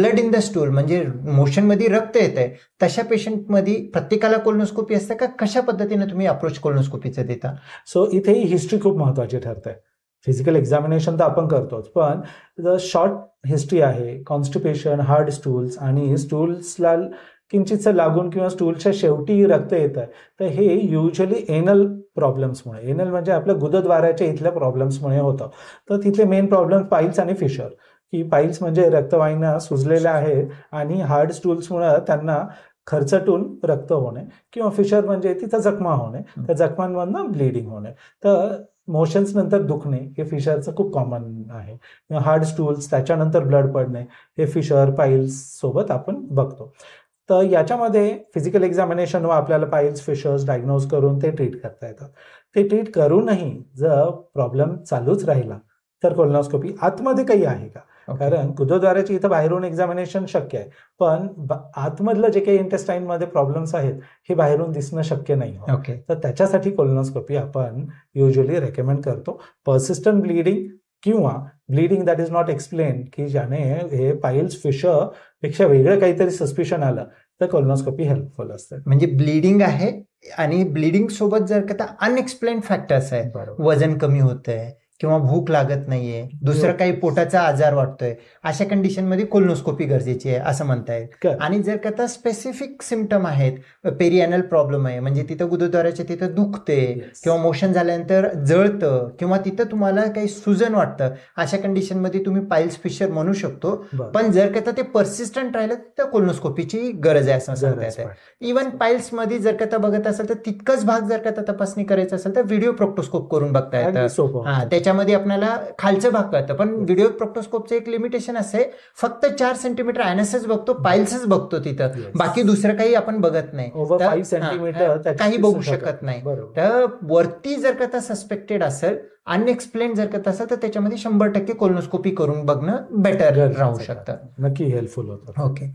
Blood in the stool म्हणजे मोशनमध्ये रक्त येत आहे, तशा पेशंटमध्ये प्रत्येकाला कोलोनोस्कोपी असते का? कशा पद्धतीने तुम्ही अप्रोच कोलोनोस्कोपीचं देता? सो इथे ही हिस्ट्री खूप महत्वाची ठरते. फिजिकल एक्झामिनेशन तर आपण करतोच, पण जर शॉर्ट हिस्ट्री आहे, कॉन्स्टिपेशन, हार्ड स्टूल्स आणि स्टूल्सला किंचितसं लागून किंवा स्टूलच्या शेवटी रक्त येत आहे, तर हे युजली एनल प्रॉब्लेम्समुळे, एनल म्हणजे आपल्या गुदद्वाराच्या इथल्या प्रॉब्लेम्समुळे होतं. तर तिथले मेन प्रॉब्लेम पाईल्स आणि फिशर, की पाईल्स म्हणजे रक्तवाहिन्या सुजलेल्या आहेत आणि हार्ड स्टूल्समुळे त्यांना खरचटून रक्त होणे, किंवा फिशर म्हणजे तिथं जखमा होणे, त्या जखमांमधनं ब्लिडिंग होणे. तर मोशन्स नंतर दुखणे हे फिशरचं खूप कॉमन आहे. हार्ड स्टूल्स त्याच्यानंतर ब्लड पडणे हे फिशर पाईल्स सोबत आपण बघतो. तर याच्यामध्ये फिजिकल एक्झामिनेशन व आपल्याला पाईल्स फिशर्स डायग्नोज करून ते ट्रीट करता येतात. ते ट्रीट करूनही जर प्रॉब्लेम चालूच राहिला तर कोलोनोस्कोपी आतमध्ये काही आहे का, कारण गुदद्वाराची इथं बाहेरून एक्झामिनेशन शक्य आहे, पण आतमधलं जे काही इंटेस्टाईनमध्ये प्रॉब्लेम्स आहेत हे बाहेरून दिसणं शक्य नाही. तर त्याच्यासाठी कोलोनोस्कोपी आपण युजली रेकमेंड करतो. पर्सिस्टंट ब्लिडिंग किंवा bleeding that is not explain, की ज्याने हे पाईल्स फिशर पेक्षा वेगळं काहीतरी सस्पिशन आलं तर कोलोनोस्कोपी हेल्पफुल असते. म्हणजे ब्लिडिंग आहे आणि ब्लिडिंग सोबत जर का अनएक्सप्लेन फॅक्टर्स आहे, वजन कमी होतंय किंवा भूक लागत नाहीये, दुसरं काही पोटाचा आजार वाटतोय, अशा कंडिशनमध्ये कोलोनोस्कोपी गरजेची आहे असं म्हणतायत. आणि जर का स्पेसिफिक सिम्पटम आहेत, पेरिएनल प्रॉब्लेम आहे म्हणजे तिथं गुदद्वाराच्या तिथं दुखते किंवा मोशन झाल्यानंतर जळतं किंवा तिथं तुम्हाला काही सुजन वाटतं, अशा कंडिशनमध्ये तुम्ही पाईल्स फिशर म्हणू शकतो. पण जर का ते पर्सिस्टंट राहिलं तर कोलोनोस्कोपीची गरज आहे असं सांगता येतं. इव्हन पाईल्स मध्ये जर का बघत असेल तर तितकंच भाग जर का तपासणी करायचं असेल तर व्हिडिओ प्रोक्टोस्कोप करून बघता येतं. त्याच्यामध्ये आपल्याला खालचं भाग कळतं, पण व्हिडिओ प्रोक्टोस्कोपचं एक लिमिटेशन असते, फक्त 4 सेंटीमीटर आयनसच बघतो, पाईल्सच बघतो तिथं, बाकी दुसरं काही आपण बघत नाही, काही बघू शकत नाही. तर वरती जर का सस्पेक्टेड असेल, अनएक्सप्लेन जर का असेल तर त्याच्यामध्ये 100% कोलोनोस्कोपी करून बघणं बेटर राहू शकतं. नक्की हेल्पफुल होतं. ओके.